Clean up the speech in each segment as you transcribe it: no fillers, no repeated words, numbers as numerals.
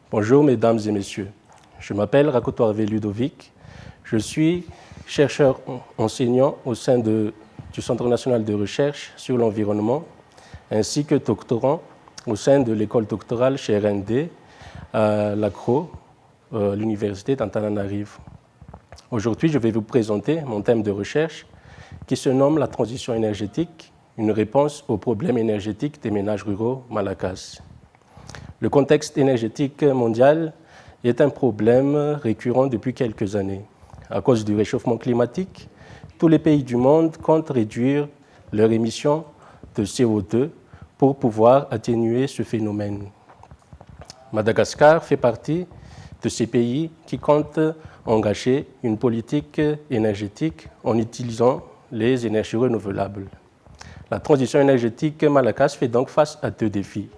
Bonjour mesdames et messieurs, je m'appelle Rakoto Hervé Ludovic, je suis chercheur enseignant au sein du Centre national de recherche sur l'environnement ainsi que doctorant au sein de l'école doctorale chez RND à l'ACRO, l'université d'Antananarivo. Aujourd'hui, je vais vous présenter mon thème de recherche qui se nomme la transition énergétique, une réponse aux problèmes énergétiques des ménages ruraux malagasy. Le contexte énergétique mondial est un problème récurrent depuis quelques années. À cause du réchauffement climatique, tous les pays du monde comptent réduire leurs émissions de CO2 pour pouvoir atténuer ce phénomène. Madagascar fait partie de ces pays qui comptent engager une politique énergétique en utilisant les énergies renouvelables. La transition énergétique malagasy fait donc face à deux défis.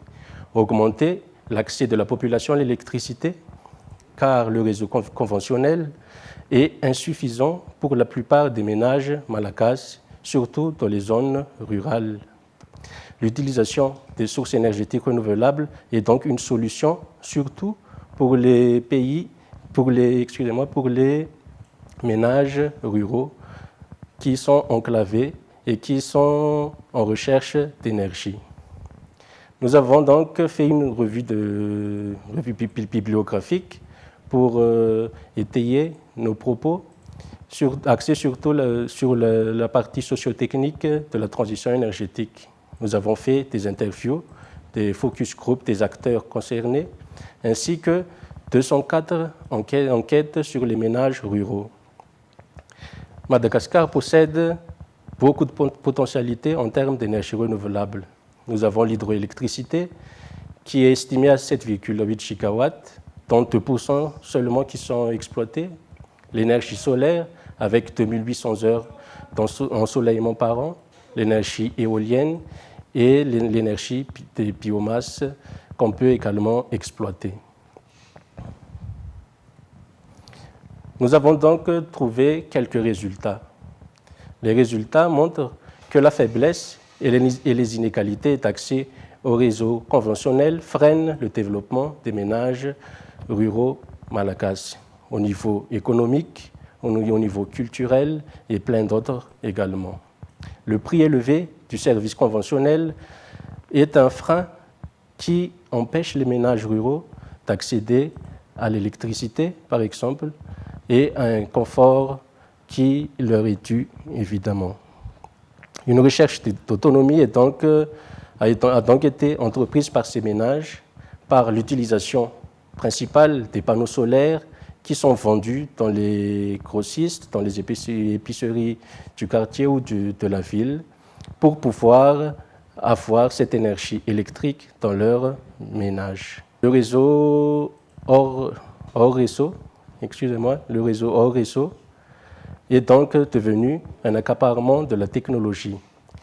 Augmenter l'accès de la population à l'électricité, car le réseau conventionnel est insuffisant pour la plupart des ménages malagasy, surtout dans les zones rurales. L'utilisation des sources énergétiques renouvelables est donc une solution, surtout pour les ménages ruraux qui sont enclavés et qui sont en recherche d'énergie. Nous avons donc fait une revue bibliographique pour étayer nos propos, axés surtout sur la partie sociotechnique de la transition énergétique. Nous avons fait des interviews, des focus group des acteurs concernés, ainsi que 204 enquêtes sur les ménages ruraux. Madagascar possède beaucoup de potentialités en termes d'énergie renouvelable. Nous avons l'hydroélectricité qui est estimée à 7,8 gigawatts, dont 2% seulement qui sont exploités. L'énergie solaire avec 2800 heures d'ensoleillement par an, l'énergie éolienne et l'énergie des biomasses qu'on peut également exploiter. Nous avons donc trouvé quelques résultats. Les résultats montrent que la faiblesse et les inégalités d'accès au réseau conventionnel freinent le développement des ménages ruraux malagasy au niveau économique, au niveau culturel et plein d'autres également. Le prix élevé du service conventionnel est un frein qui empêche les ménages ruraux d'accéder à l'électricité, par exemple, et à un confort qui leur est dû, évidemment. Une recherche d'autonomie a donc été entreprise par ces ménages par l'utilisation principale des panneaux solaires qui sont vendus dans les grossistes, dans les épiceries du quartier ou de la ville pour pouvoir avoir cette énergie électrique dans leur ménage. Le réseau hors réseau est donc devenu un accaparement de la technologie,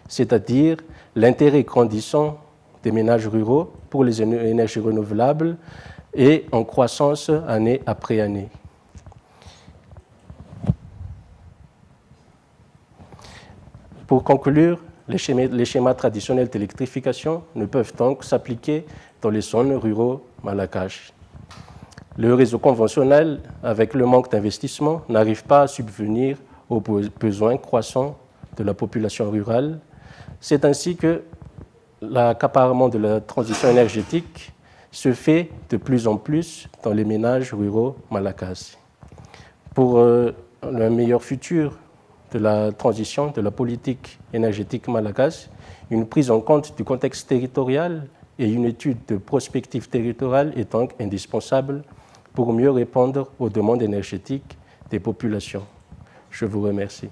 c'est-à-dire l'intérêt grandissant des ménages ruraux pour les énergies renouvelables et en croissance année après année. Pour conclure, les schémas traditionnels d'électrification ne peuvent donc s'appliquer dans les zones ruraux malagasy. Le réseau conventionnel, avec le manque d'investissement, n'arrive pas à subvenir aux besoins croissants de la population rurale. C'est ainsi que l'accaparement de la transition énergétique se fait de plus en plus dans les ménages ruraux malagasy. Pour un meilleur futur de la transition, de la politique énergétique malagasy, une prise en compte du contexte territorial et une étude de prospective territoriale est donc indispensable pour mieux répondre aux demandes énergétiques des populations. Je vous remercie.